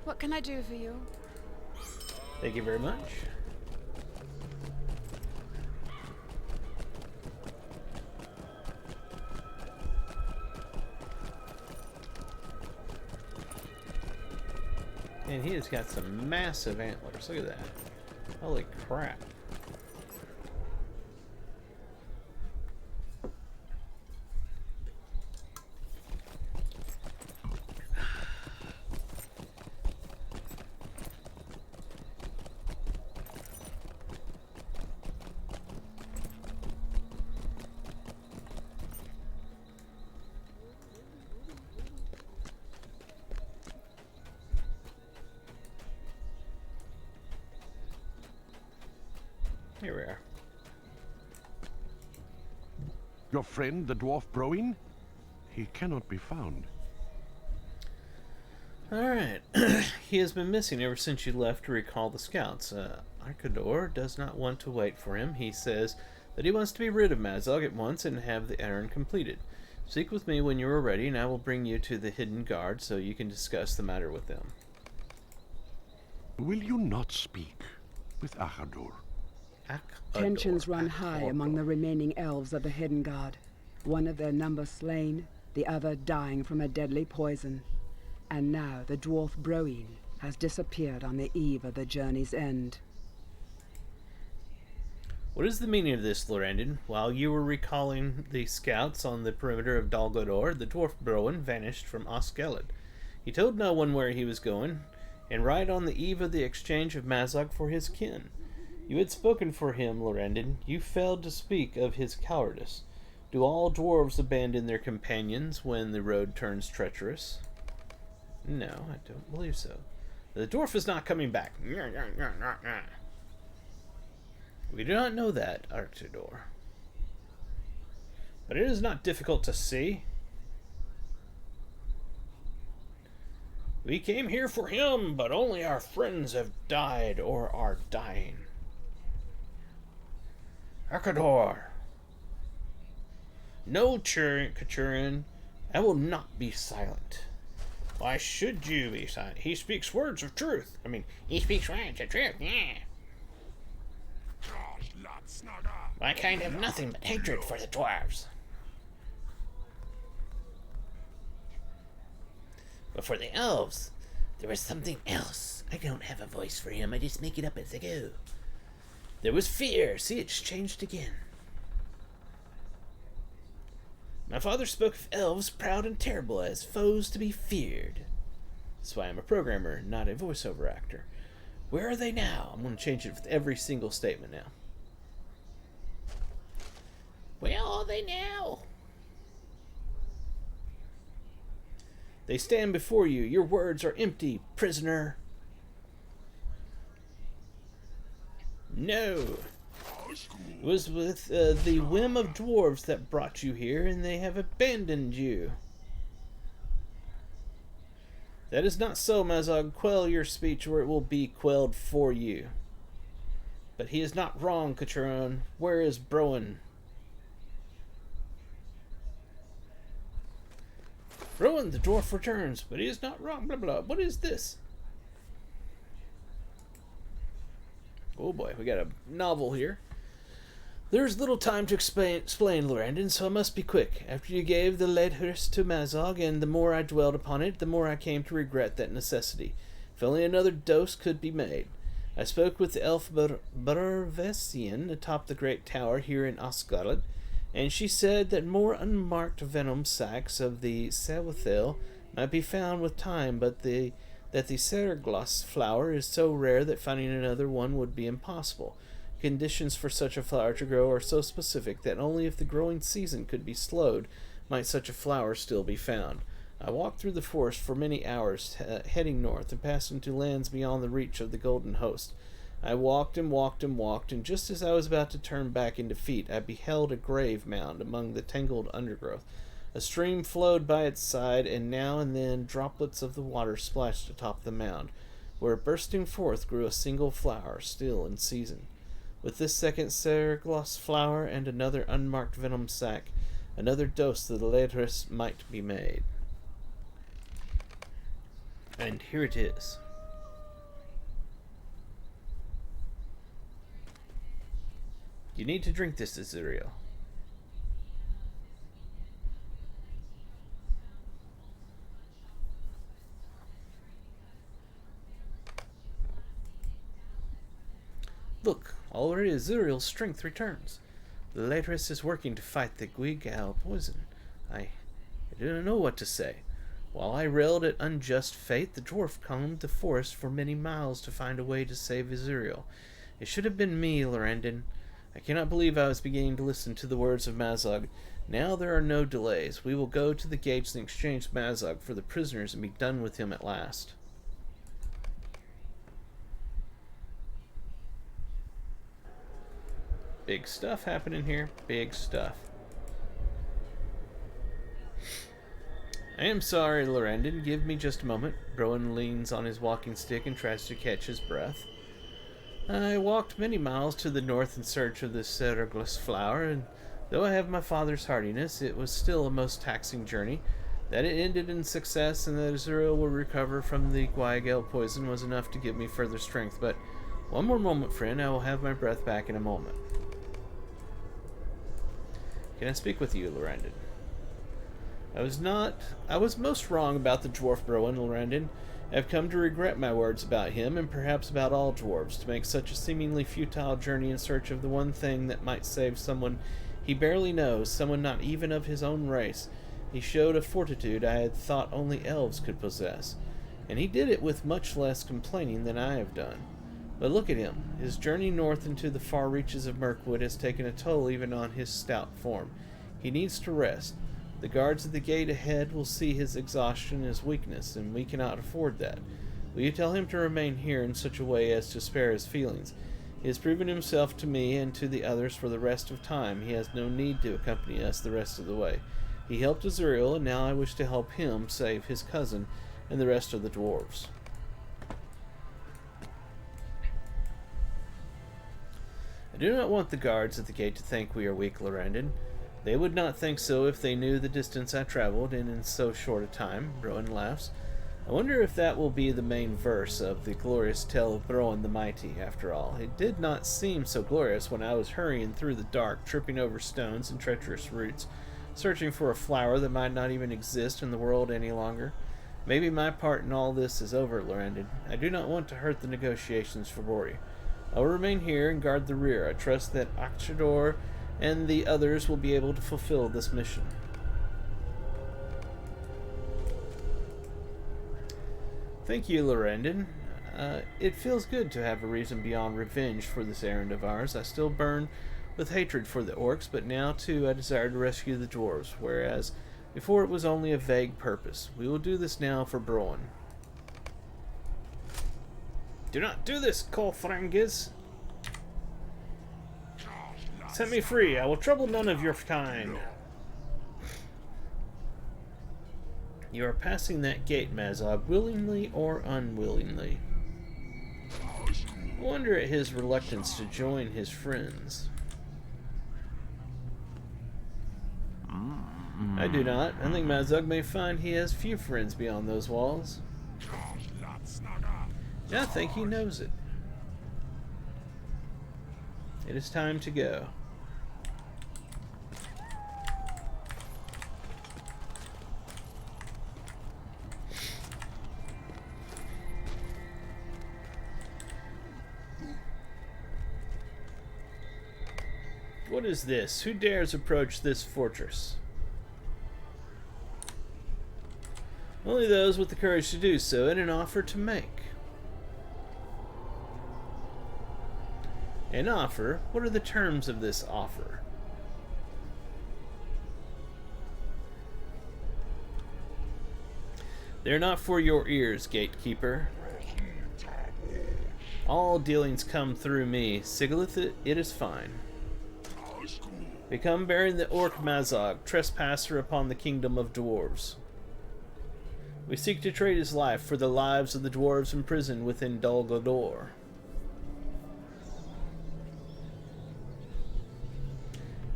What can I do for you? Thank you very much. And he has got some massive antlers. Look at that. Holy crap. Here we are. Your friend, the dwarf Broin? He cannot be found. Alright. He has been missing ever since you left to recall the scouts. Arcador does not want to wait for him. He says that he wants to be rid of Mazog at once and have the errand completed. Speak with me when you are ready, and I will bring you to the hidden guard so you can discuss the matter with them. Will you not speak with Achador? Tensions run high among the remaining elves of the Hidden Guard. One of their number slain, the other dying from a deadly poison. And now the dwarf Broin has disappeared on the eve of the journey's end. What is the meaning of this, Lorrandan? While you were recalling the scouts on the perimeter of Dalgador, the dwarf Broin vanished from Oskelid. He told no one where he was going, and right on the eve of the exchange of Mazog for his kin. You had spoken for him, Lorrandan. You failed to speak of his cowardice. Do all dwarves abandon their companions when the road turns treacherous? No, I don't believe so. The dwarf is not coming back. We do not know that, Arctidor. But it is not difficult to see. We came here for him, but only our friends have died or are dying. Arcador! No, Katurin, I will not be silent. Why should you be silent? He speaks words of truth. He speaks words of truth, yeah. My kind have nothing but hatred for the dwarves. But for the elves, there was something else. I don't have a voice for him. I just make it up as I go. There was fear. See, it's changed again. My father spoke of elves proud and terrible as foes to be feared. That's why I'm a programmer, not a voiceover actor. Where are they now? I'm going to change it with every single statement now. Where are they now? They stand before you. Your words are empty, prisoner. No. It was with the whim of dwarves that brought you here, and they have abandoned you. That is not so, Mazog. Quell your speech, or it will be quelled for you. But he is not wrong, Katurin. Where is Broin? Broin, the dwarf returns, but he is not wrong. Blah blah. What is this? Oh boy, we got a novel here. There's little time to explain, Lorrandan, so I must be quick. After you gave the Ledhurst to Mazog, and the more I dwelled upon it, the more I came to regret that necessity. If only another dose could be made. I spoke with the elf Barvesian atop the great tower here in Osgard, and she said that more unmarked venom sacs of the Sawathail might be found with time, but that the Sergloss flower is so rare that finding another one would be impossible. Conditions for such a flower to grow are so specific that only if the growing season could be slowed might such a flower still be found. I walked through the forest for many hours, heading north and passed into lands beyond the reach of the Golden Host. I walked and walked and walked, and just as I was about to turn back in defeat, I beheld a grave mound among the tangled undergrowth. A stream flowed by its side, and now and then droplets of the water splashed atop the mound, where bursting forth grew a single flower, still in season. With this second Sergloss flower and another unmarked venom sac, another dose of the Ledhurst might be made. And here it is. You need to drink this, Azuriel. Look, already Azuriel's strength returns. The Latris is working to fight the Guigal poison. I do not know what to say. While I railed at unjust fate, the dwarf combed the forest for many miles to find a way to save Azuriel. It should have been me, Lorrandan. I cannot believe I was beginning to listen to the words of Mazog. Now there are no delays. We will go to the gates and exchange Mazog for the prisoners and be done with him at last. Big stuff happening here. Big stuff. I am sorry, Lorrandan. Give me just a moment. Browan leans on his walking stick and tries to catch his breath. I walked many miles to the north in search of the Serglis flower, and though I have my father's hardiness, it was still a most taxing journey. That it ended in success and that Azuriel will recover from the Guaigal poison was enough to give me further strength, but one more moment, friend. I will have my breath back in a moment. Can I speak with you, Lorrandan? I was most wrong about the dwarf Browan, Lorrandan. I have come to regret my words about him, and perhaps about all dwarves, to make such a seemingly futile journey in search of the one thing that might save someone he barely knows, someone not even of his own race. He showed a fortitude I had thought only elves could possess, and he did it with much less complaining than I have done. But look at him. His journey north into the far reaches of Mirkwood has taken a toll even on his stout form. He needs to rest. The guards at the gate ahead will see his exhaustion and his weakness, and we cannot afford that. Will you tell him to remain here in such a way as to spare his feelings? He has proven himself to me and to the others for the rest of time. He has no need to accompany us the rest of the way. He helped Azuriel, and now I wish to help him save his cousin and the rest of the dwarves. I do not want the guards at the gate to think we are weak, Lorrandan. They would not think so if they knew the distance I traveled in so short a time. Browan laughs. I wonder if that will be the main verse of the glorious tale of Browan the Mighty, after all. It did not seem so glorious when I was hurrying through the dark, tripping over stones and treacherous roots, searching for a flower that might not even exist in the world any longer. Maybe my part in all this is over, Lorrandan. I do not want to hurt the negotiations for Bori. I will remain here and guard the rear. I trust that Akshador and the others will be able to fulfill this mission. Thank you, Lorrandan. It feels good to have a reason beyond revenge for this errand of ours. I still burn with hatred for the orcs, but now too I desire to rescue the dwarves, whereas before it was only a vague purpose. We will do this now for Browan. Do not do this, Kolfrangis! Set me free. I will trouble none of your kind. You are passing that gate, Mazog, willingly or unwillingly. I wonder at his reluctance to join his friends. I do not. I think Mazog may find he has few friends beyond those walls. I think he knows it. It is time to go. What is this? Who dares approach this fortress? Only those with the courage to do so and an offer to make. An offer? What are the terms of this offer? They're not for your ears, gatekeeper. All dealings come through me. Sigilith, it is fine. Become bearing the orc Mazog, trespasser upon the kingdom of dwarves. We seek to trade his life for the lives of the dwarves imprisoned within Dol Guldur.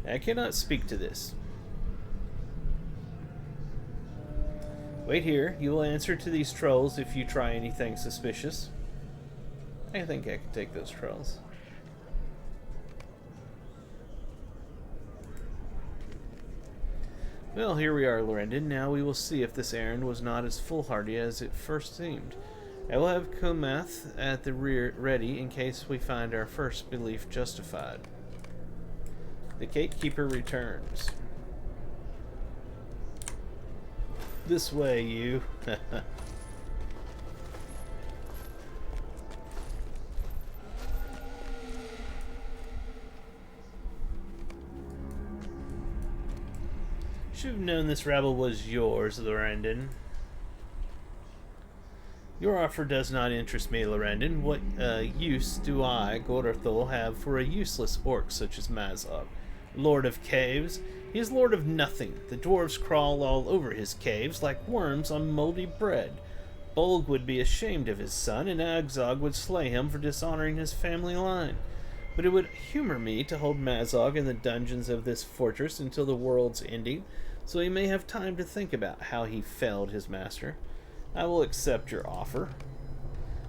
I cannot speak to this. Wait here. You will answer to these trolls if you try anything suspicious. I think I can take those trolls. Well, here we are, Lorrandan. Now we will see if this errand was not as foolhardy as it first seemed. I will have Kumath at the rear ready in case we find our first belief justified. The gatekeeper returns. This way, you. Should have known this rabble was yours, Lorrandan. Your offer does not interest me, Lorrandan. What use do I, Gorthol, have for a useless orc such as Mazog? Lord of caves? He is lord of nothing. The dwarves crawl all over his caves like worms on moldy bread. Bolg would be ashamed of his son, and Agzog would slay him for dishonoring his family line. But it would humor me to hold Mazog in the dungeons of this fortress until the world's ending, so he may have time to think about how he felled his master. I will accept your offer.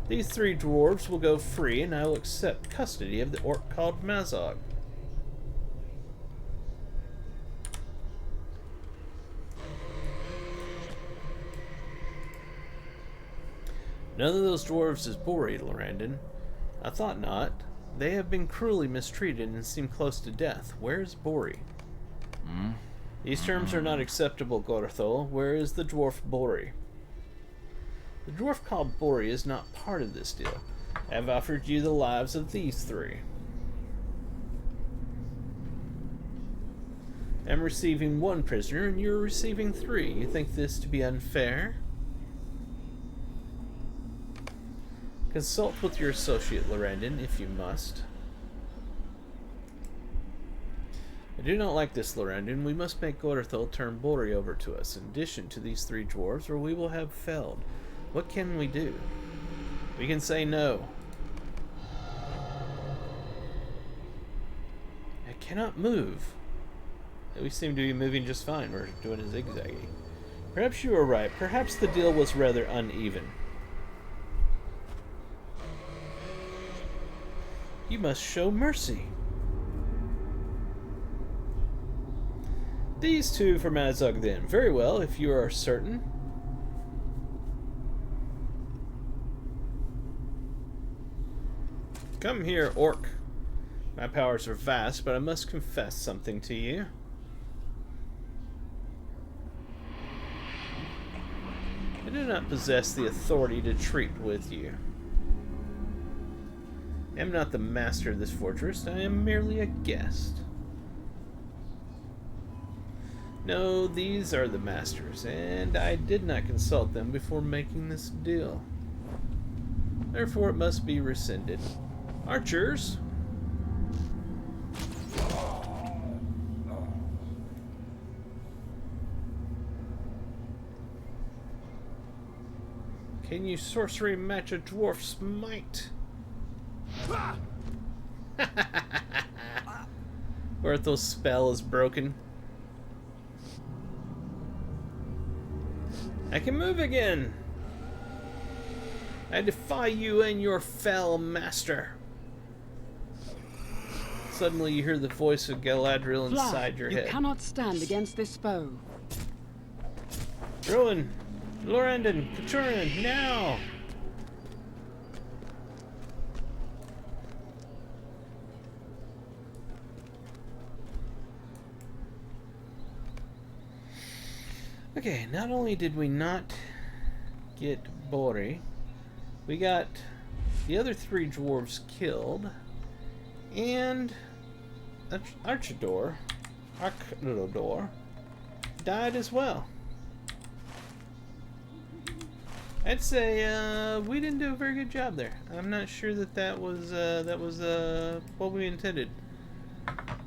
These 3 dwarves will go free, and I will accept custody of the orc called Mazog. None of those dwarves is Bori, Lorrandan. I thought not. They have been cruelly mistreated and seem close to death. Where is Bori? These terms are not acceptable, Gorthol. Where is the dwarf Bori? The dwarf called Bori is not part of this deal. I have offered you the lives of these 3. I'm receiving 1 prisoner, and you're receiving 3. You think this to be unfair? Consult with your associate, Lorrandan, if you must. I do not like this, Lorrandan. We must make Gorthol turn Bori over to us, in addition to these 3 dwarves, or we will have felled. What can we do? We can say no. I cannot move. We seem to be moving just fine. We're doing a zigzaggy. Perhaps you are right. Perhaps the deal was rather uneven. You must show mercy. These 2 for Mazog, then. Very well, if you are certain. Come here, orc. My powers are vast, but I must confess something to you. I do not possess the authority to treat with you. I am not the master of this fortress. I am merely a guest. No, these are the masters, and I did not consult them before making this deal. Therefore, it must be rescinded. Archers! Can you sorcery match a dwarf's might? Gorthel's spell is broken. I can move again. I defy you and your fell master. Suddenly you hear the voice of Galadriel inside your head. You cannot stand against this foe. Rowan, Lorrandan, Katuran, now! Okay, not only did we not get Bori, we got the other 3 dwarves killed, and Archidor died as well. I'd say we didn't do a very good job there. I'm not sure that was what we intended.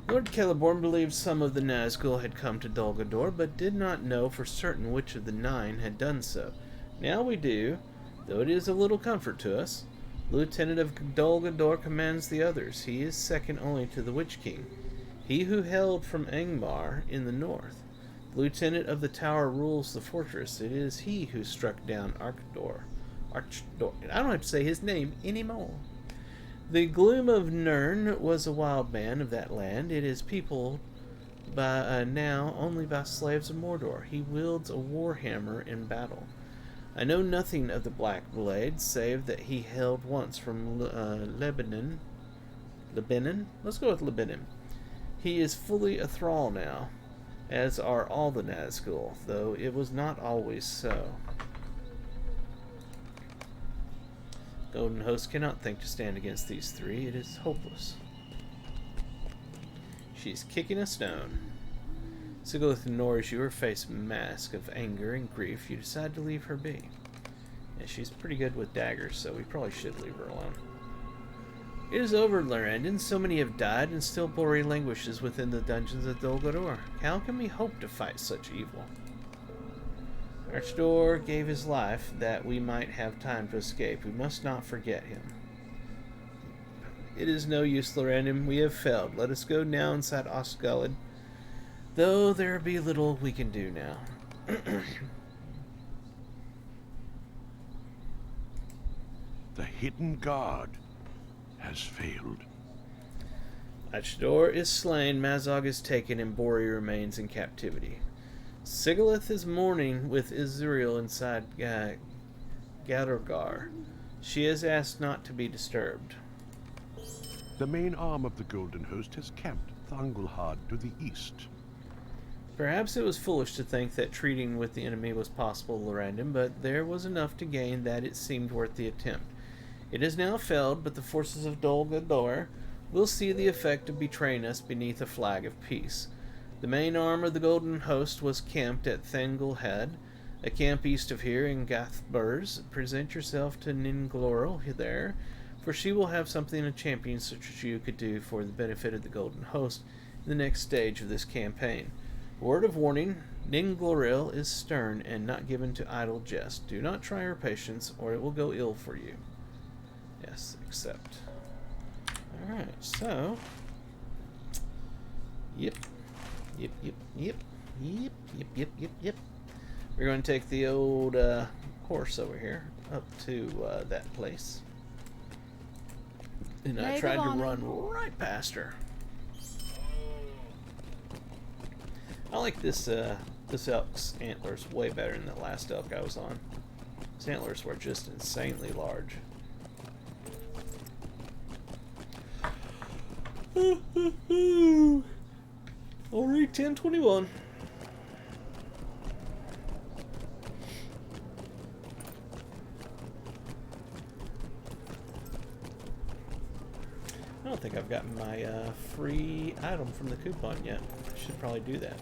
Lord Celeborn believed some of the Nazgul had come to Dol Guldur, but did not know for certain which of the 9 had done so. Now we do, though it is a little comfort to us. Lieutenant of Dol Guldur commands the others. He is second only to the Witch King, he who hailed from Angmar in the north. The lieutenant of the tower rules the fortress. It is he who struck down Archdor. I don't have to say his name anymore. The Gloom of Nirn was a wild man of that land. It is peopled now only by slaves of Mordor. He wields a warhammer in battle. I know nothing of the Black Blade, save that he hailed once from Lebanon. Lebanon? Let's go with Lebanon. He is fully a thrall now, as are all the Nazgul, though it was not always so. Golden Host cannot think to stand against these three. It is hopeless. She's kicking a stone. Sigilith ignores you, her face mask of anger and grief. You decide to leave her be. And she's pretty good with daggers, so we probably should leave her alone. It is over, Lorrandan. So many have died, and still Bori languishes within the dungeons of Dol Guldur. How can we hope to fight such evil? Archdor gave his life that we might have time to escape. We must not forget him. It is no use, Lorrandan. We have failed. Let us go now inside Osgiliath, though there be little we can do now. The hidden guard has failed. Archdor is slain, Mazog is taken, and Bori remains in captivity. Sigilith is mourning with Izuriel inside Gadorgar. She has asked not to be disturbed. The main arm of the Golden Host has camped Thangulhad to the east. Perhaps it was foolish to think that treating with the enemy was possible, Lorrandan, but there was enough to gain that it seemed worth the attempt. It has now failed, but the forces of Dol Guldur will see the effect of betraying us beneath a flag of peace. The main arm of the Golden Host was camped at Thangulhad, a camp east of here in Gathburs. Present yourself to Ningloril there, for she will have something a champion such as you could do for the benefit of the Golden Host in the next stage of this campaign. Word of warning, Ningloril is stern and not given to idle jest. Do not try her patience, or it will go ill for you. Yes, accept. Alright, so... Yep. We're going to take the old horse over here up to that place. And I tried to run right past her. I like this elk's antlers way better than the last elk I was on. His antlers were just insanely large. Already 10:21. I don't think I've gotten my free item from the coupon yet. I should probably do that.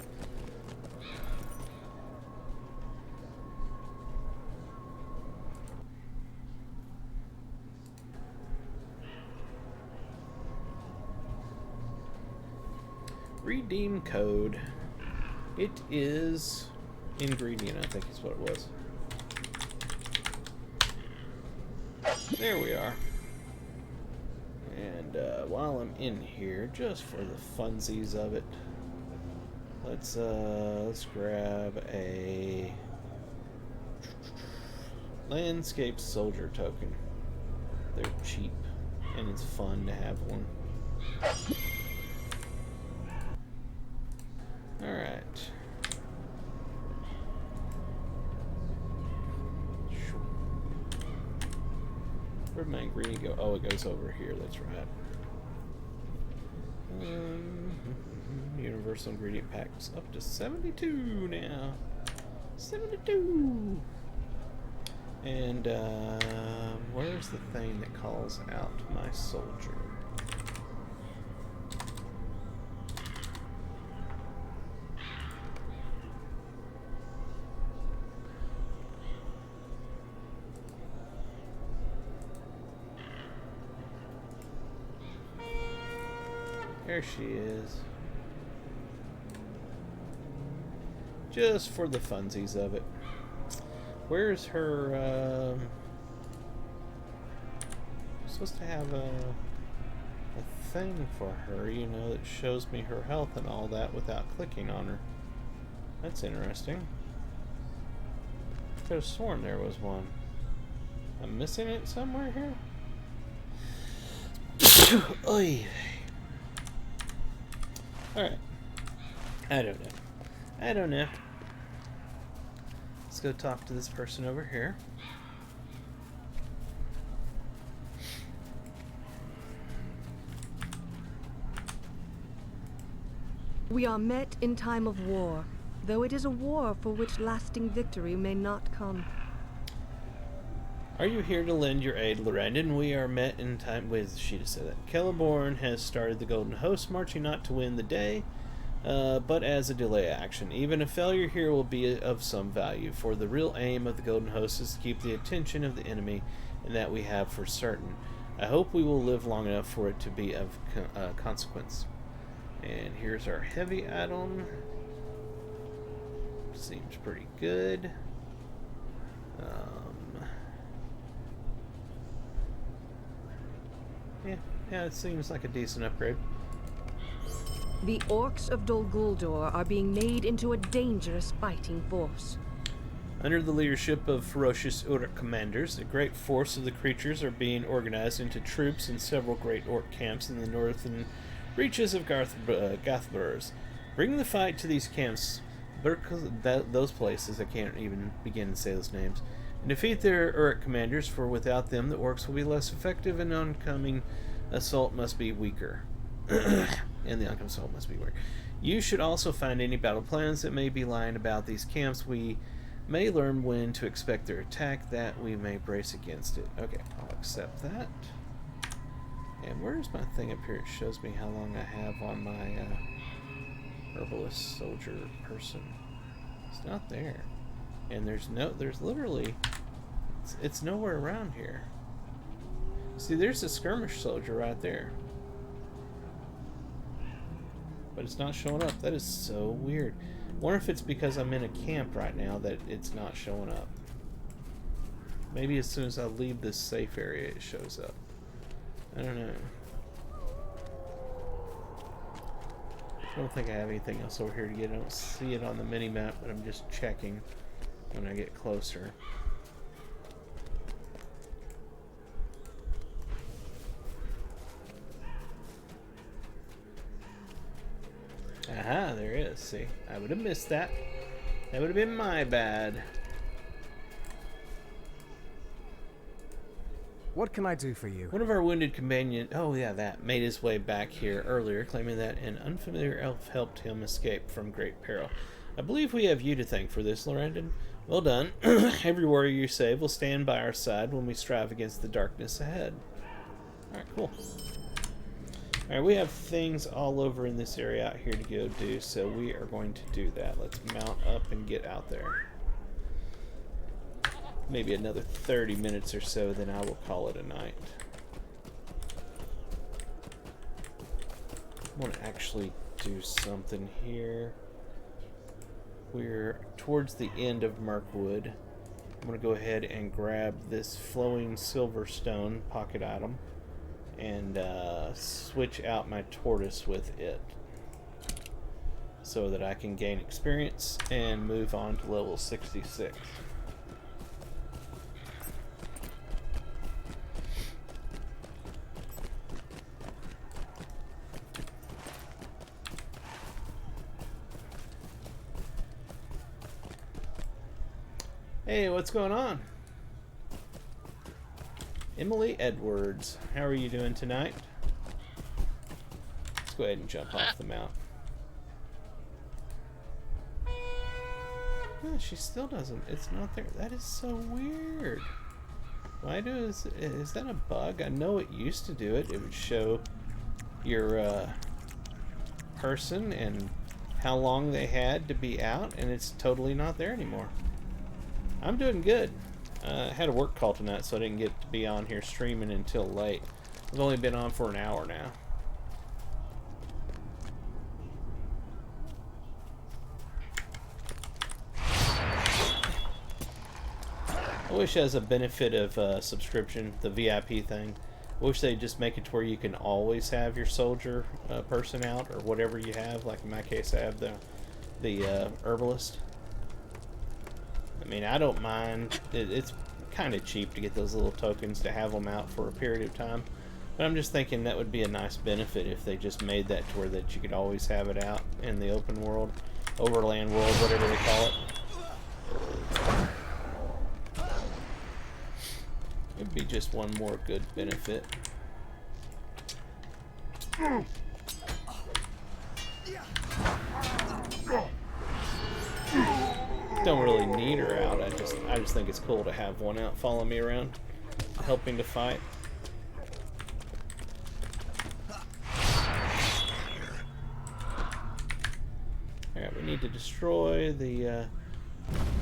Redeem code. It is ingredient, I think is what it was. There we are. And while I'm in here, just for the funsies of it, let's grab a landscape soldier token. They're cheap, and it's fun to have one. Alright. Where'd my ingredient go? Oh, it goes over here, that's right. Universal ingredient packs up to 72 now. 72! And, where's the thing that calls out my soldier? There she is. Just for the funsies of it. Where's her, I'm supposed to have a thing for her, you know, that shows me her health and all that without clicking on her. That's interesting. I could have sworn there was one. I'm missing it somewhere here? Oy. Alright. I don't know. I don't know. Let's go talk to this person over here. We are met in time of war, though it is a war for which lasting victory may not come. Are you here to lend your aid, Lorrandan? We are met in time. Wait, she just said that. Celeborn has started the Golden Host, marching not to win the day, but as a delay action. Even a failure here will be of some value, for the real aim of the Golden Host is to keep the attention of the enemy, and that we have for certain. I hope we will live long enough for it to be of consequence. And here's our heavy item. Seems pretty good. Yeah, it seems like a decent upgrade. The orcs of Dol Guldur are being made into a dangerous fighting force. Under the leadership of ferocious Uruk commanders, a great force of the creatures are being organized into troops in several great orc camps in the northern reaches of Gathburs. Bring the fight to these camps, those places, I can't even begin to say those names, and defeat their Uruk commanders, for without them the orcs will be less effective, and oncoming assault must be weaker. And the oncoming assault must be weaker. You should also find any battle plans that may be lying about these camps. We may learn when to expect their attack, that we may brace against it. Okay, I'll accept that. And where's my thing up here? It shows me how long I have on my herbalist soldier person. It's not there. And there's literally, it's nowhere around here. See, there's a skirmish soldier right there. But it's not showing up. That is so weird. Wonder if it's because I'm in a camp right now that it's not showing up. Maybe as soon as I leave this safe area it shows up. I don't know. I don't think I have anything else over here to get. I don't see it on the mini-map, but I'm just checking when I get closer. Aha, there is. See, I would have missed that. That would have been my bad. What can I do for you? One of our wounded companions, oh yeah, that, made his way back here earlier, claiming that an unfamiliar elf helped him escape from great peril. I believe we have you to thank for this, Lorrandan. Well done. Every warrior you save will stand by our side when we strive against the darkness ahead. Alright, cool. Alright, we have things all over in this area out here to go do, so we are going to do that. Let's mount up and get out there. Maybe another 30 minutes or so, then I will call it a night. I want to actually do something here. We're towards the end of Mirkwood. I'm going to go ahead and grab this flowing silver stone pocket item and switch out my tortoise with it so that I can gain experience and move on to level 66. Hey, what's going on? Emily Edwards, how are you doing tonight? Let's go ahead and jump off the mount. Oh, she still doesn't. It's not there. That is so weird. Why is that a bug? I know it used to do it. It would show your person and how long they had to be out, and it's totally not there anymore. I'm doing good. I had a work call tonight, so I didn't get to be on here streaming until late. I've only been on for an hour now. I wish as a benefit of subscription, the VIP thing, I wish they'd just make it to where you can always have your soldier person out, or whatever you have. Like in my case, I have the herbalist. I mean, I don't mind. It's kind of cheap to get those little tokens to have them out for a period of time. But I'm just thinking that would be a nice benefit if they just made that to where that you could always have it out in the open world, overland world, whatever they call it. It'd be just one more good benefit. Don't really need her out. I just think it's cool to have one out following me around, helping to fight. Alright, we need to destroy the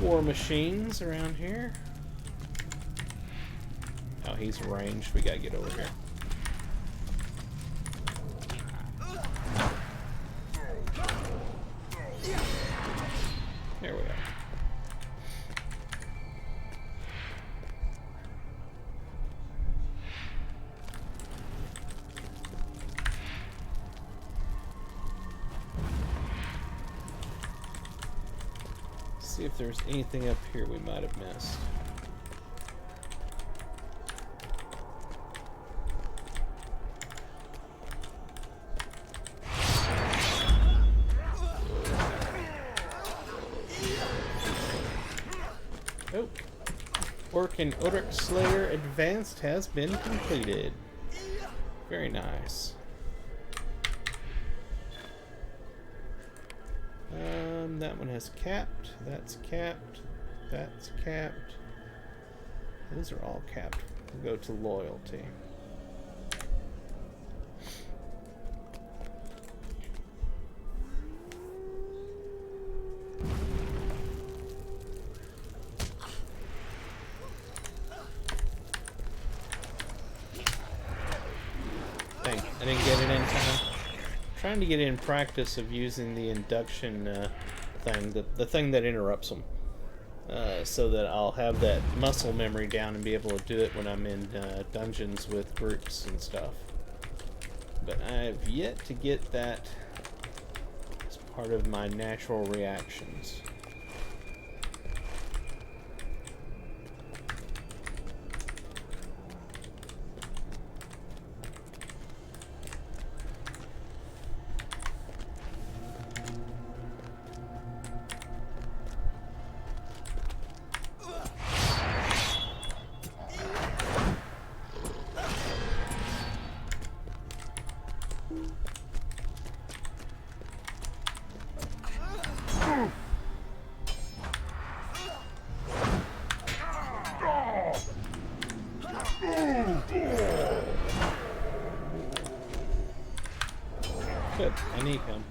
war machines around here. Oh, he's ranged. We gotta get over here. There we are. See if there's anything up here we might have missed. Oh. Orc and Odric Slayer Advanced has been completed. Very nice. That one has capped. That's capped. That's capped. Those are all capped. We'll go to loyalty. Dang, I didn't get it in time. Trying to get in practice of using the induction thing, the thing that interrupts them, so that I'll have that muscle memory down and be able to do it when I'm in dungeons with groups and stuff. But I have yet to get that as part of my natural reactions. Good, I need him.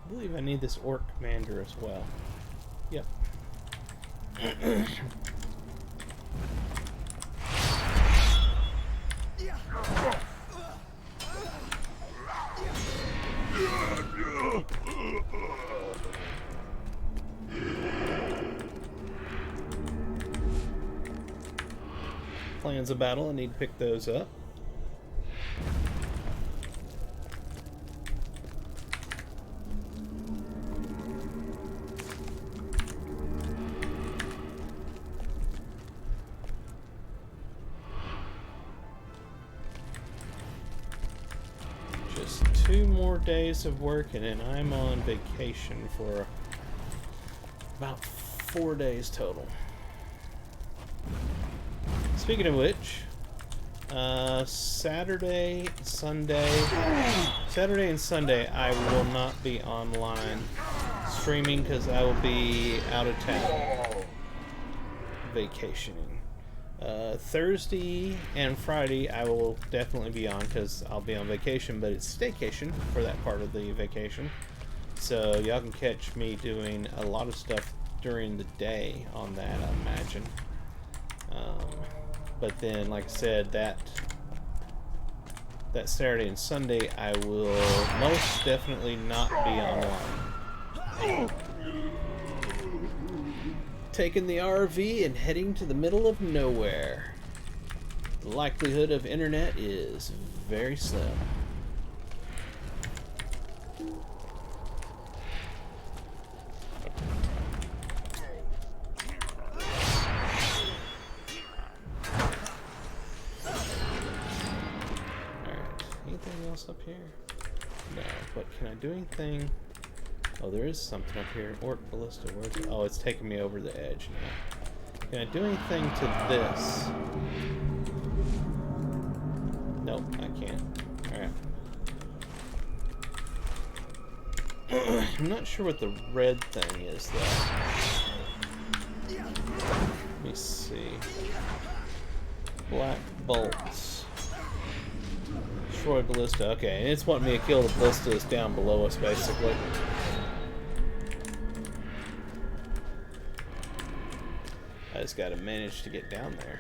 I believe I need this orc commander as well. Yep. Plans of battle, I need to pick those up. Just 2 more days of work and then I'm on vacation for about 4 days total. Speaking of which, Saturday and Sunday I will not be online streaming because I will be out of town vacationing. Thursday and Friday I will definitely be on because I'll be on vacation, but it's staycation for that part of the vacation. So y'all can catch me doing a lot of stuff during the day on that, I imagine. But then, like I said, that Saturday and Sunday I will most definitely not be online. taking the RV and heading to the middle of nowhere. The likelihood of internet is very slim. Anything else up here? No, but can I do anything? Oh, there is something up here. Orc ballista. Where's it? Oh, it's taking me over the edge now. Can I do anything to this? Nope, I can't. Alright. I'm not sure what the red thing is, though. Let me see. Black bolts. Destroy ballista. Okay, and it's wanting me to kill the ballistas down below us, basically. I just gotta manage to get down there.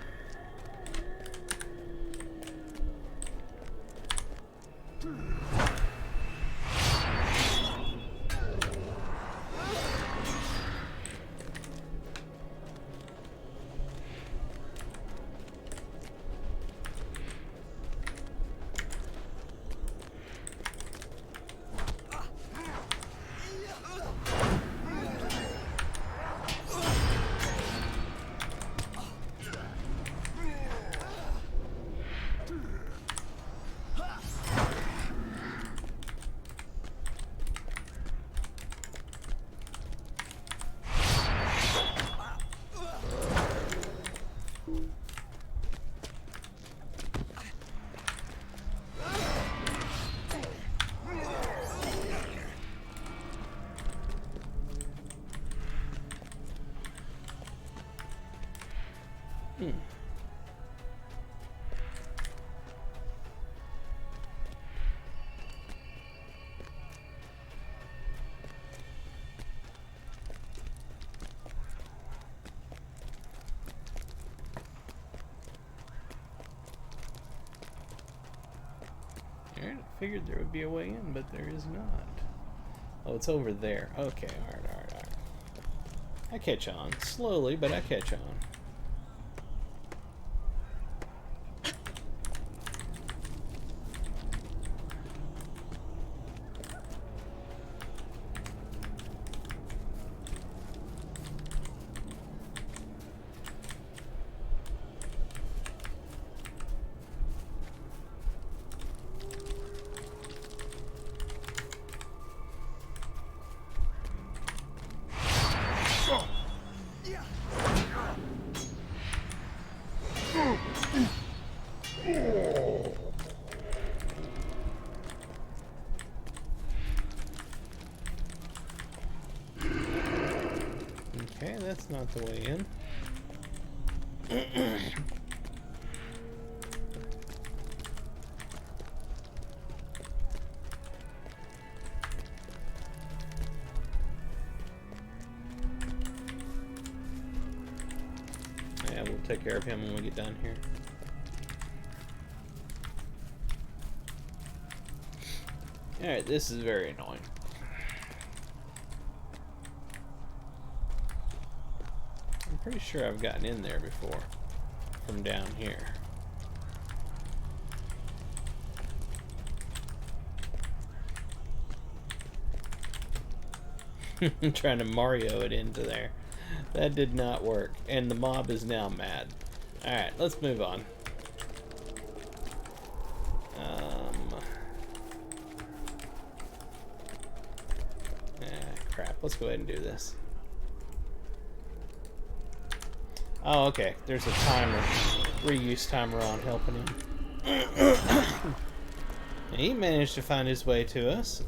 Alright, I figured there would be a way in, but there is not. Oh, it's over there. Okay, alright. I catch on. Slowly, but I catch on. Okay, that's not the way in. Yeah, we'll take care of him when we get done here. Alright, this is very annoying. I'm pretty sure I've gotten in there before from down here. I'm trying to Mario it into there. That did not work, and the mob is now mad. Alright, let's move on. Crap, let's go ahead and do this. Oh, okay, there's a timer, reuse timer on helping him. He managed to find his way to us.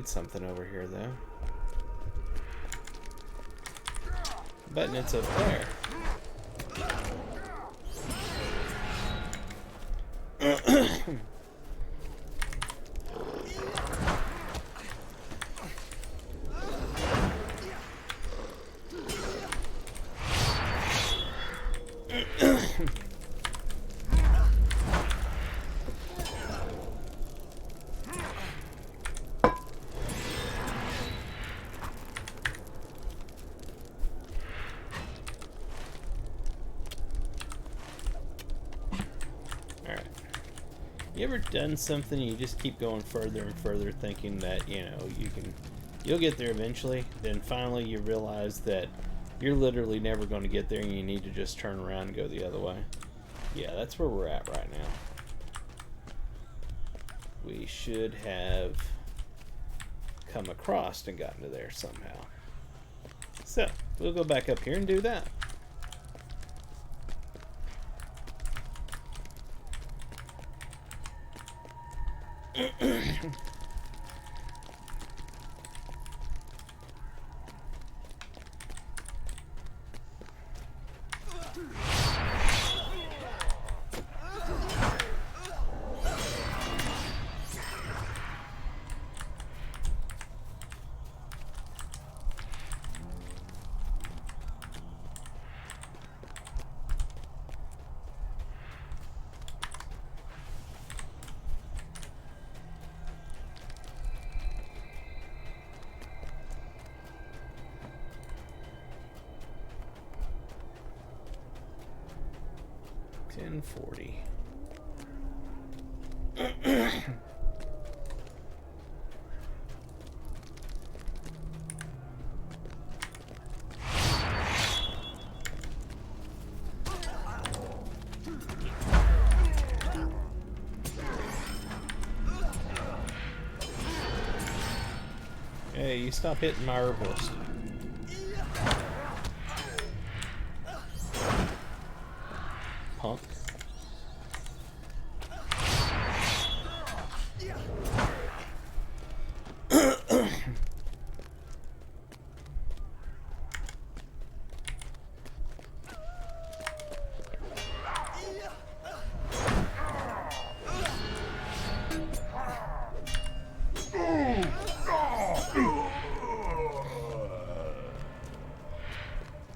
Something over here though. Button, it's up there. You ever done something and you just keep going further and further thinking that, you'll get there eventually, then finally you realize that you're literally never going to get there and you need to just turn around and go the other way? Yeah, that's where we're at right now. We should have come across and gotten to there somehow. So, we'll go back up here and do that. $10.40. Hey, you stop hitting my herbalist. Punk.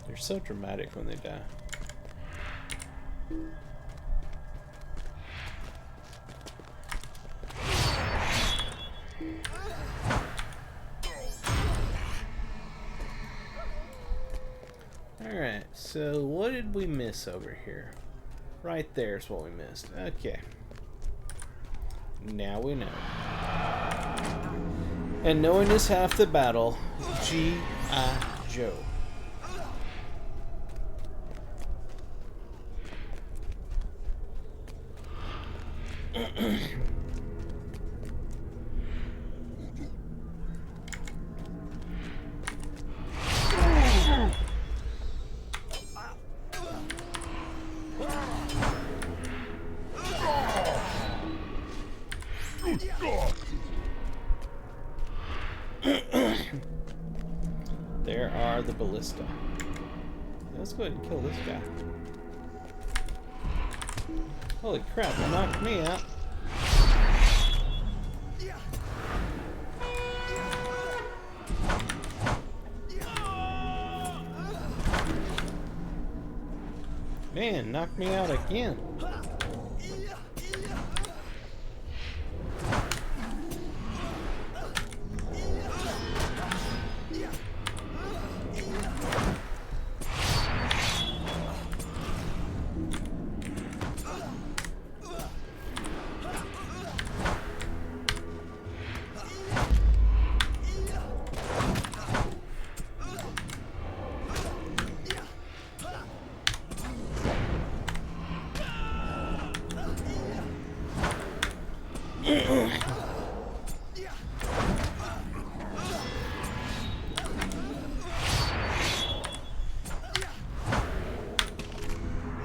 They're so dramatic when they die. Alright, so what did we miss over here? Right there's what we missed. Okay. Now we know. And knowing is half the battle. G.I. Joe. There are the ballista. Let's go ahead and kill this guy. Holy crap, it knocked me out. Man, knocked me out again.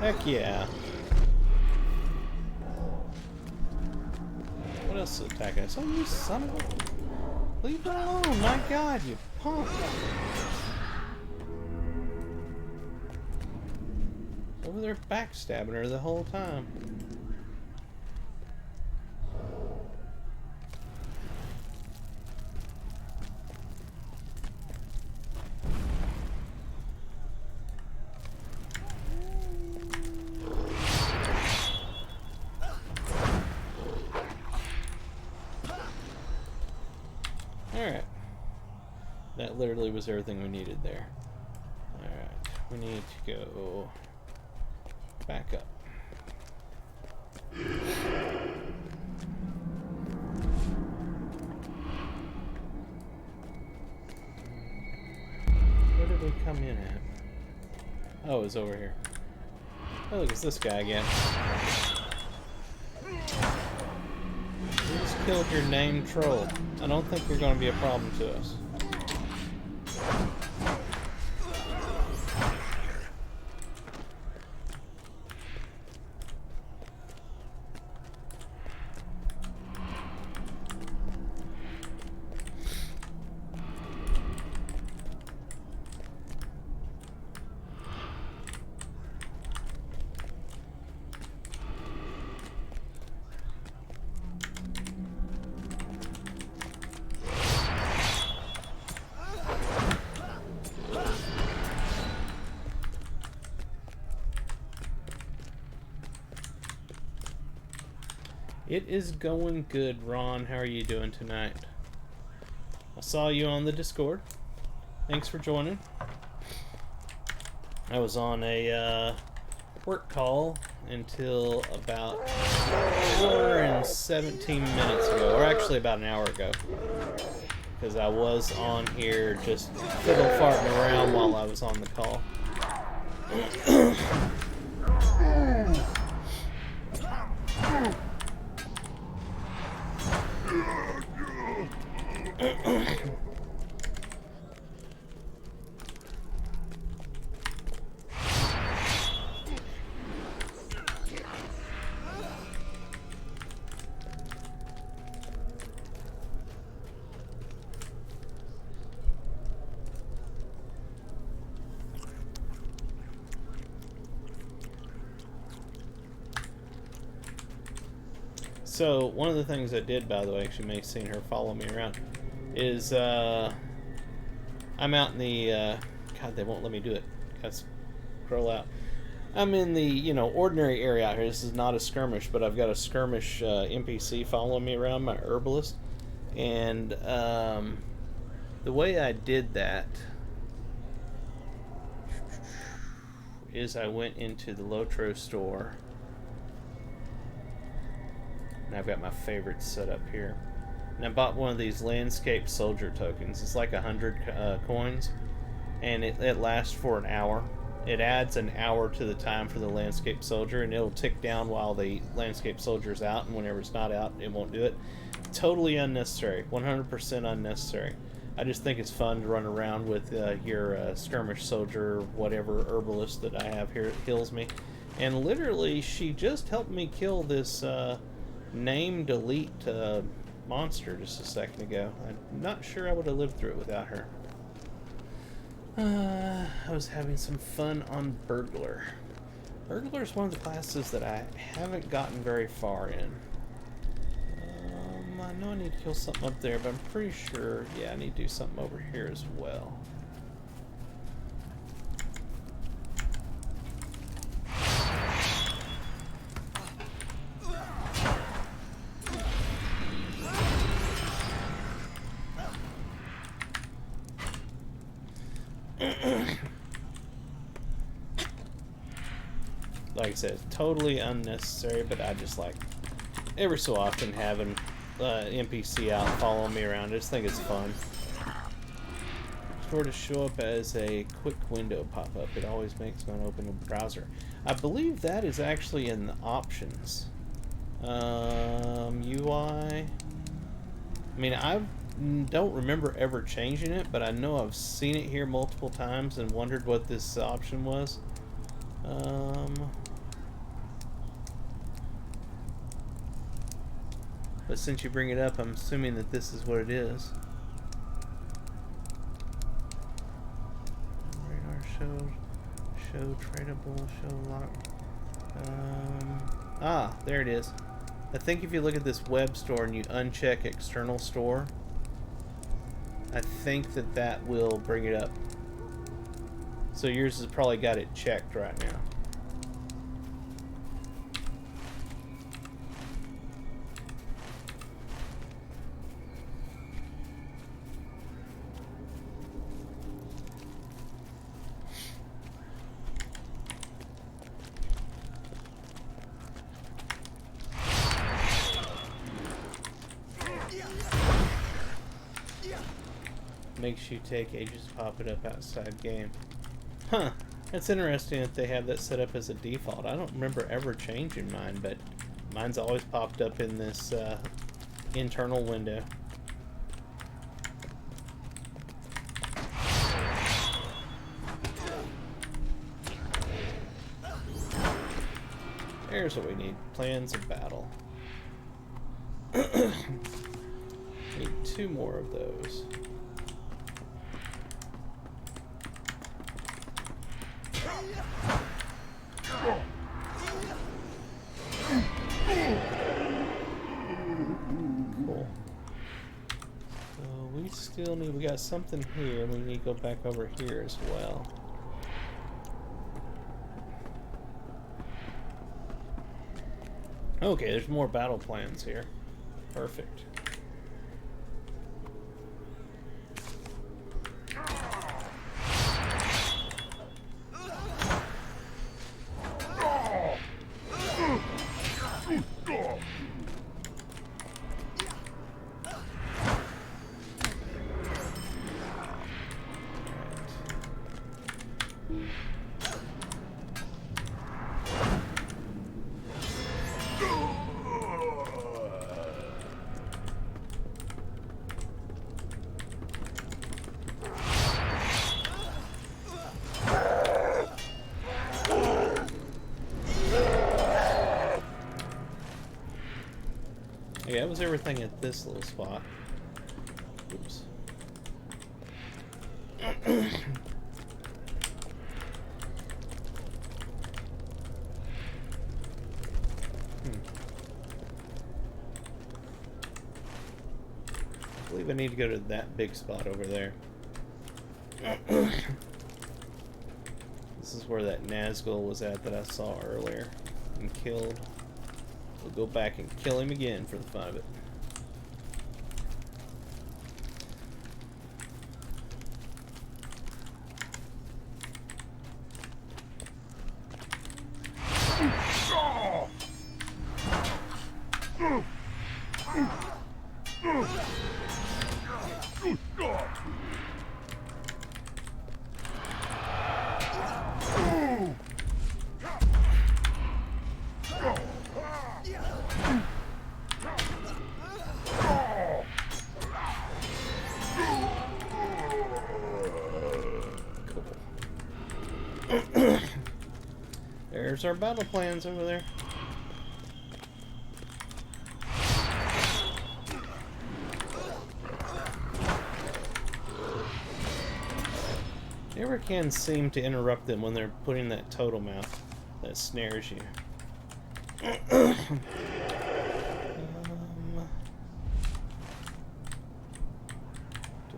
Heck yeah. What else is attacking us? Oh, you son of a... Leave it alone, my god, you punk. Over there backstabbing her the whole time. Alright. That literally was everything we needed there. Alright. We need to go back up. we come in at? Oh, it's over here. Oh, look, it's this guy again. You just killed your named troll. I don't think you're going to be a problem to us. It is going good, Ron. How are you doing tonight? I saw you on the Discord. Thanks for joining. I was on a work call until about an hour and 17 minutes ago, or actually about an hour ago, because I was on here just fiddle farting around while I was on the call. So, one of the things I did, by the way, you may have seen her follow me around, is I'm out in the, God, they won't let me do it. Gotta scroll out. I'm in the, ordinary area out here. This is not a skirmish, but I've got a skirmish NPC following me around, my herbalist. And the way I did that is I went into the Lotro store. And I've got my favorites set up here. And I bought one of these landscape soldier tokens. It's like 100 coins. And it lasts for an hour. It adds an hour to the time for the landscape soldier. And it'll tick down while the landscape soldier's out. And whenever it's not out, it won't do it. Totally unnecessary. 100% unnecessary. I just think it's fun to run around with your skirmish soldier, whatever herbalist that I have here that heals me. And literally, she just helped me kill this... name delete monster just a second ago. I'm not sure I would have lived through it without her. I was having some fun on Burglar. Burglar is one of the classes that I haven't gotten very far in. I know I need to kill something up there, but I'm pretty sure, yeah, I need to do something over here as well. Like I said, totally unnecessary, but I just like every so often having NPC out following me around. I just think it's fun. Store to show up as a quick window pop-up. It always makes when I open a browser. I believe that is actually in the options. UI. I mean, I don't remember ever changing it, but I know I've seen it here multiple times and wondered what this option was. But since you bring it up, I'm assuming that this is what it is. Radar show tradable, show lock. There it is. I think if you look at this web store and you uncheck external store, I think that will bring it up. So yours has probably got it checked right now. Makes you take ages to pop it up outside game. Huh. That's interesting that they have that set up as a default. I don't remember ever changing mine, but mine's always popped up in this internal window. Here's what we need. Plans of battle. Need 2 more of those. Cool. So we still need, we got something here. We need to go back over here as well. Okay, there's more battle plans here. Perfect. Yeah, that was everything at this little spot. Oops. I believe I need to go to that big spot over there. This is where that Nazgul was at that I saw earlier and killed. We'll go back and kill him again for the fun of it. There's our battle plans over there. Never can seem to interrupt them when they're putting that totem out that snares you. Do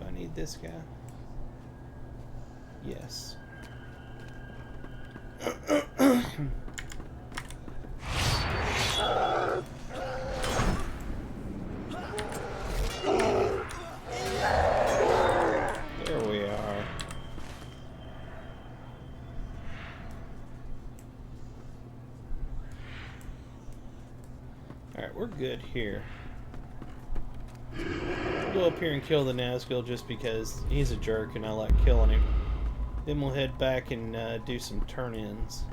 I need this guy? Yes. There we are. Alright, we're good here. Go up here and kill the Nazgul just because he's a jerk and I like killing him. Then we'll head back and do some turn-ins.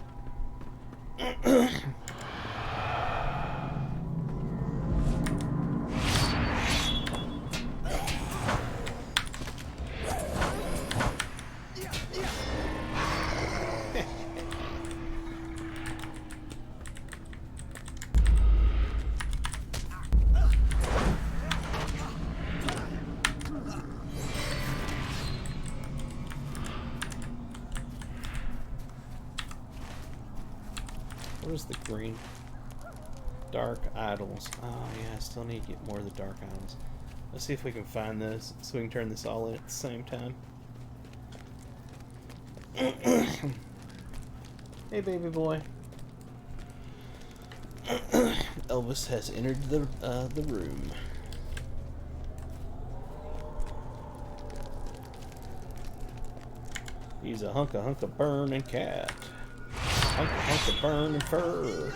Where's the green? Dark idols. Oh yeah, I still need to get more of the dark idols. Let's see if we can find those so we can turn this all in at the same time. Hey baby boy. Elvis has entered the room. He's a hunk of burning cat. Hunk of burning fur.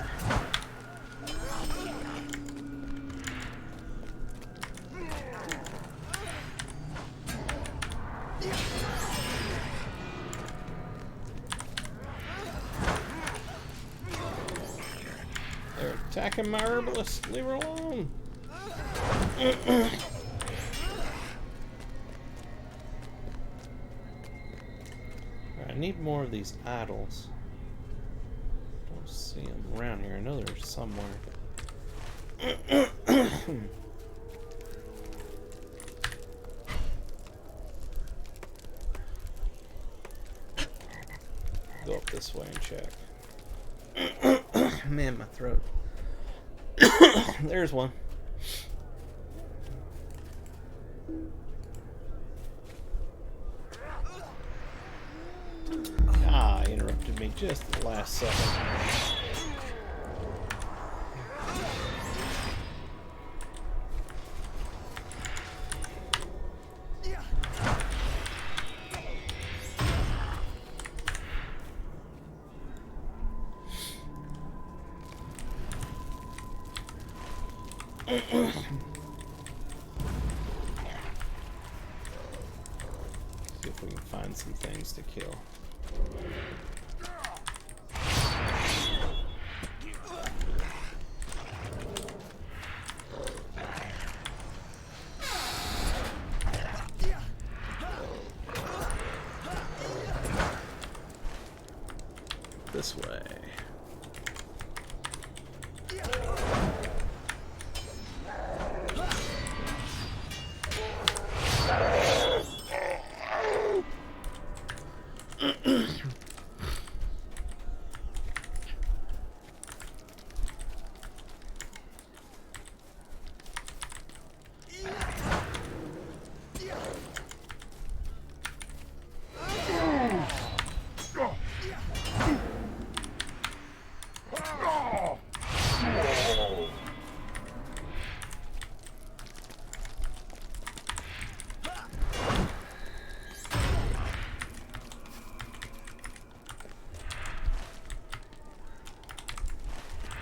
Attacking my herbalist. Leave her alone. I need more of these idols. Don't see them around here. I know they're somewhere. Go up this way and check. Man, my throat. There's one. Ah, interrupted me just at the last second. See if we can find some things to kill. This way.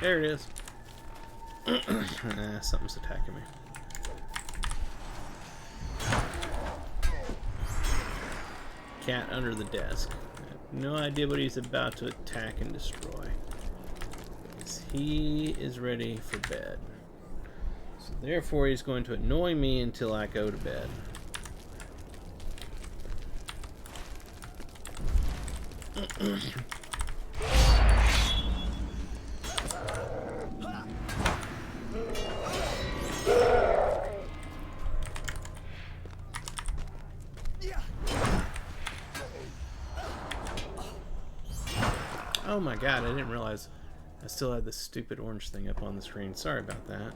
There it is. Something's attacking me. Cat under the desk. I have no idea what he's about to attack and destroy. He is ready for bed. So therefore he's going to annoy me until I go to bed. Oh my god, I didn't realize I still had this stupid orange thing up on the screen. Sorry about that.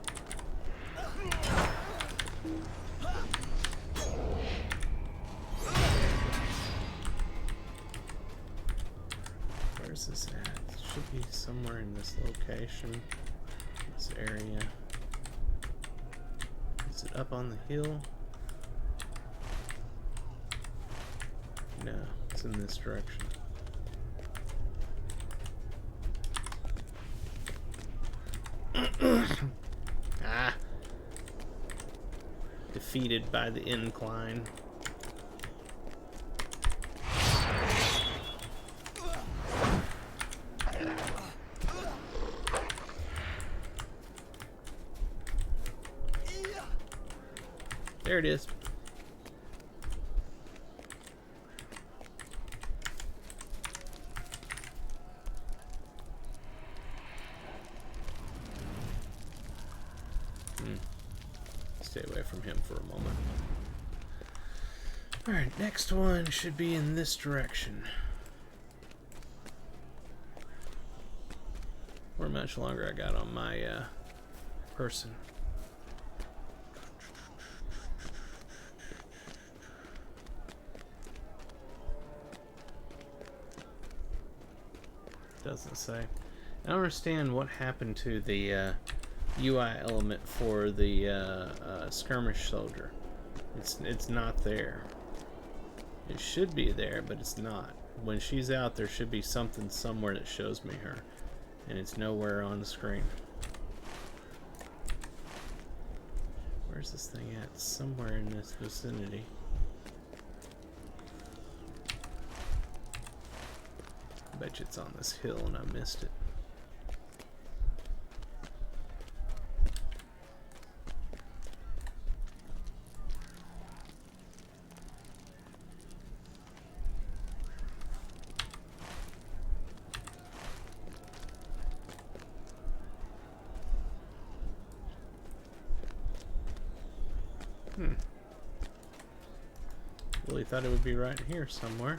Where's this at? It should be somewhere in this location. This area. Is it up on the hill? No, it's in this direction. Ah. Defeated by the incline. There it is. Stay away from him for a moment. Alright, next one should be in this direction. How much longer I got on my person. Doesn't say. I don't understand what happened to the UI element for the skirmish soldier. It's not there. It should be there, but it's not. When she's out, there should be something somewhere that shows me her, and it's nowhere on the screen. Where's this thing at? Somewhere in this vicinity. I bet you it's on this hill and I missed it. Really thought it would be right here somewhere.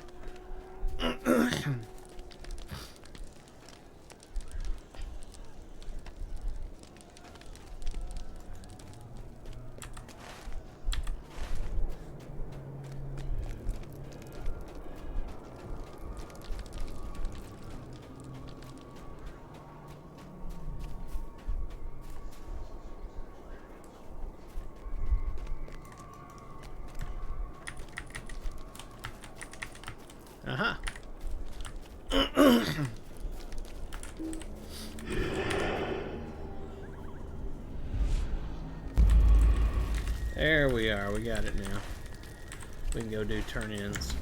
Aha. There we are. We got it now. We can go do turn-ins.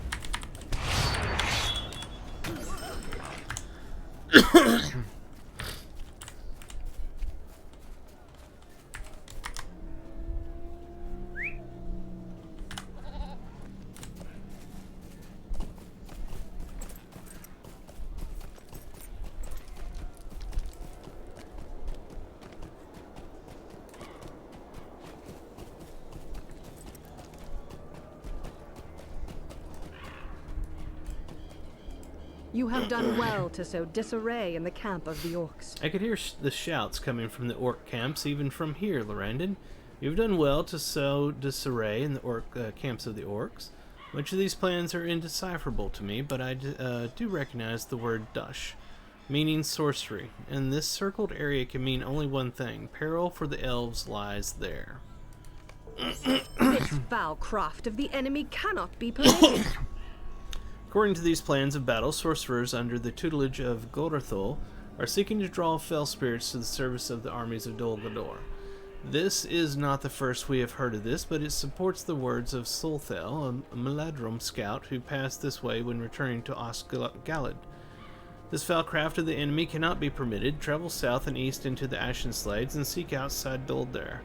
You have done well to sow disarray in the camp of the orcs. I could hear the shouts coming from the orc camps, even from here, Lorrandan. You've done well to sow disarray in the camps of the orcs. Much of these plans are indecipherable to me, but I do recognize the word dush, meaning sorcery, and this circled area can mean only one thing. Peril for the elves lies there. This foul craft of the enemy cannot be permitted. According to these plans of battle, sorcerers under the tutelage of Goldarthol are seeking to draw fell spirits to the service of the armies of Dol Guldur. This is not the first we have heard of this, but it supports the words of Solthel, a Meladrum scout who passed this way when returning to Osgiliath. This foul craft of the enemy cannot be permitted. Travel south and east into the Ashen Slades and seek outside Doldare.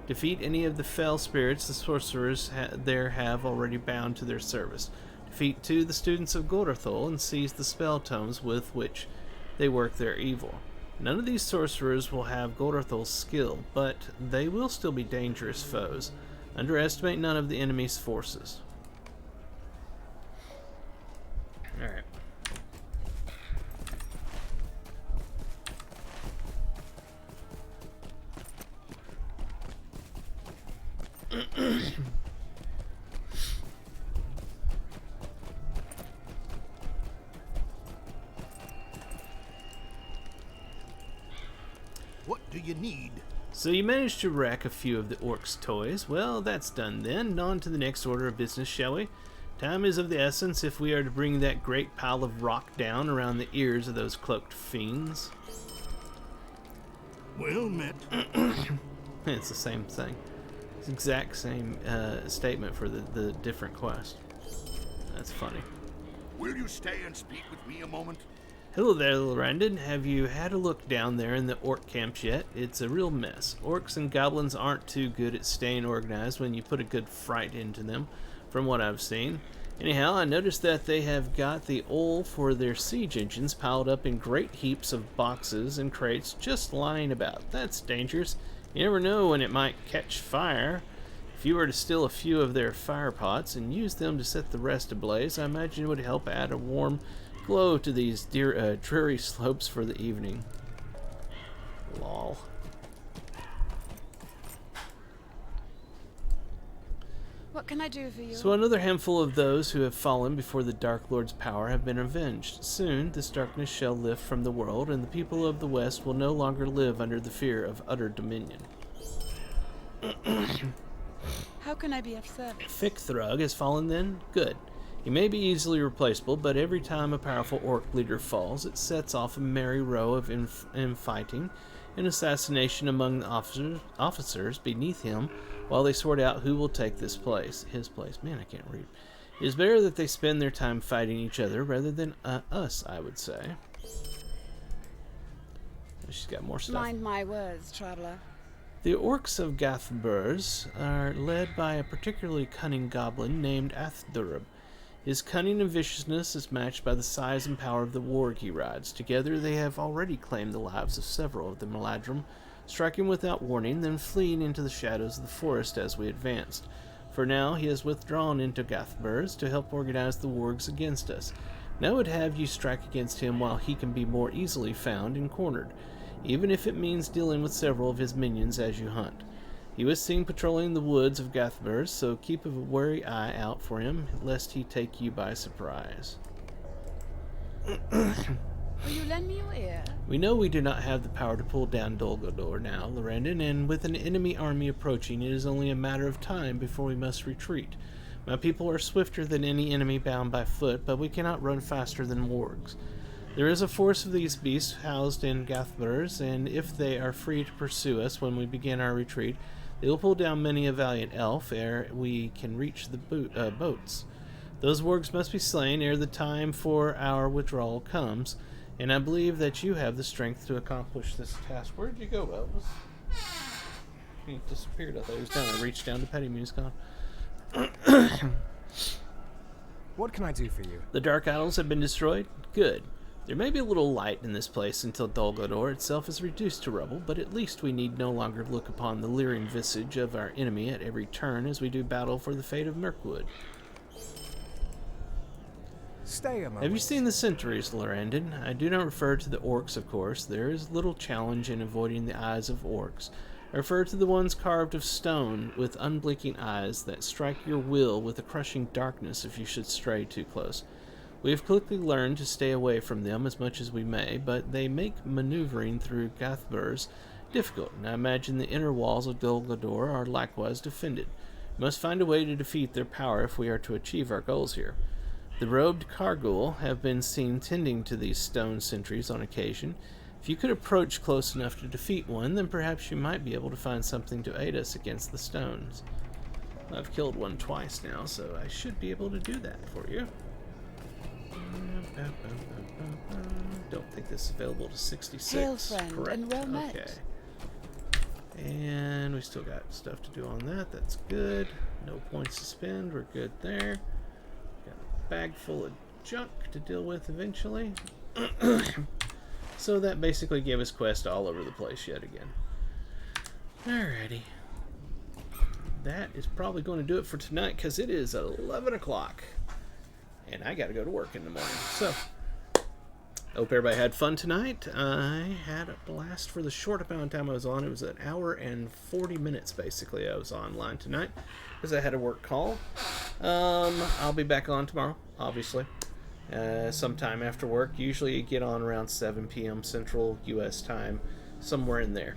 Defeat any of the fell spirits the sorcerers there have already bound to their service. Defeat 2 the students of Goldarthol and seize the spell tomes with which they work their evil. None of these sorcerers will have Goldarthol's skill, but they will still be dangerous foes. Underestimate none of the enemy's forces. Alright. What do you need? So you managed to wreck a few of the orcs' toys. Well, that's done then. On to the next order of business, shall we? Time is of the essence if we are to bring that great pile of rock down around the ears of those cloaked fiends. Well met. It's the same thing. It's the exact same statement for the different quest. That's funny. Will you stay and speak with me a moment? Hello there, Lorrandan. Have you had a look down there in the orc camps yet? It's a real mess. Orcs and goblins aren't too good at staying organized when you put a good fright into them, from what I've seen. Anyhow, I noticed that they have got the oil for their siege engines piled up in great heaps of boxes and crates just lying about. That's dangerous. You never know when it might catch fire. If you were to steal a few of their fire pots and use them to set the rest ablaze, I imagine it would help add a warm glow to these dreary slopes for the evening. Lol. What can I do for you? So another handful of those who have fallen before the Dark Lord's power have been avenged. Soon this darkness shall lift from the world, and the people of the West will no longer live under the fear of utter dominion. How can I be of service? Ficthrug has fallen then? Good. He may be easily replaceable, but every time a powerful orc leader falls, it sets off a merry row of infighting and assassination among the officers beneath him while they sort out who will take his place. Man, I can't read. It is better that they spend their time fighting each other rather than us, I would say. She's got more stuff. Mind my words, traveler. The orcs of Gathburs are led by a particularly cunning goblin named Athdurb. His cunning and viciousness is matched by the size and power of the warg he rides. Together they have already claimed the lives of several of the Meladrum, striking without warning, then fleeing into the shadows of the forest as we advanced. For now, he has withdrawn into Gathburs to help organize the wargs against us. Now I would have you strike against him while he can be more easily found and cornered, even if it means dealing with several of his minions as you hunt. He was seen patrolling the woods of Gathburs, so keep a wary eye out for him, lest he take you by surprise. Will you lend me your ear? We know we do not have the power to pull down Dol Guldur now, Lorrandan, and with an enemy army approaching, it is only a matter of time before we must retreat. My people are swifter than any enemy bound by foot, but we cannot run faster than wargs. There is a force of these beasts housed in Gathburs, and if they are free to pursue us when we begin our retreat, they will pull down many a valiant elf ere we can reach the boats. Those wargs must be slain ere the time for our withdrawal comes, and I believe that you have the strength to accomplish this task. Where did you go, Elvis? He disappeared. I thought he was down. I reached down to pet him. He's gone. What can I do for you? The Dark Idols have been destroyed? Good. There may be a little light in this place until Dol Guldur itself is reduced to rubble, but at least we need no longer look upon the leering visage of our enemy at every turn as we do battle for the fate of Mirkwood. Stay a moment. Have you seen the sentries, Lorrandan? I do not refer to the orcs, of course. There is little challenge in avoiding the eyes of orcs. I refer to the ones carved of stone with unblinking eyes that strike your will with a crushing darkness if you should stray too close. We have quickly learned to stay away from them as much as we may, but they make maneuvering through Gathburs difficult, and I imagine the inner walls of Dol Guldur are likewise defended. We must find a way to defeat their power if we are to achieve our goals here. The robed Kargul have been seen tending to these stone sentries on occasion. If you could approach close enough to defeat one, then perhaps you might be able to find something to aid us against the stones. I've killed one twice now, so I should be able to do that for you. Don't think this is available to 66. Hail, friend, Correct. and well met. Okay. And we still got stuff to do on that. That's good. No points to spend. We're good there. Got a bag full of junk to deal with eventually. So that basically gave us quests all over the place yet again. Alrighty. That is probably going to do it for tonight because it is 11 o'clock. And I got to go to work in the morning. So, hope everybody had fun tonight. I had a blast for the short amount of time I was on. It was an hour and 40 minutes, basically, I was online tonight because I had a work call. I'll be back on tomorrow, obviously, sometime after work. Usually you get on around 7 p.m. Central U.S. time, somewhere in there.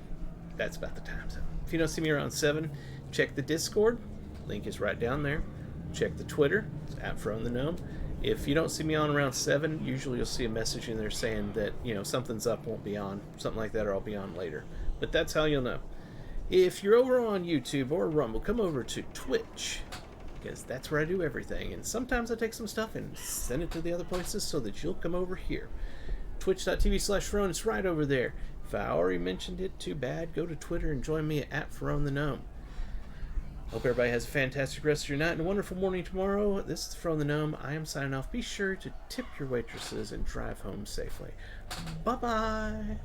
That's about the time. So, if you don't see me around 7, check the Discord. Link is right down there. Check the Twitter. It's @FroneTheGnome. If you don't see me on around 7, usually you'll see a message in there saying that, something's up, won't be on, something like that, or I'll be on later. But that's how you'll know. If you're over on YouTube or Rumble, come over to Twitch, because that's where I do everything. And sometimes I take some stuff and send it to the other places so that you'll come over here. Twitch.tv/Frone, it's right over there. If I already mentioned it, too bad. Go to Twitter and join me at @FroneTheGnome. Hope everybody has a fantastic rest of your night and a wonderful morning tomorrow. This is Frone the Gnome. I am signing off. Be sure to tip your waitresses and drive home safely. Bye-bye.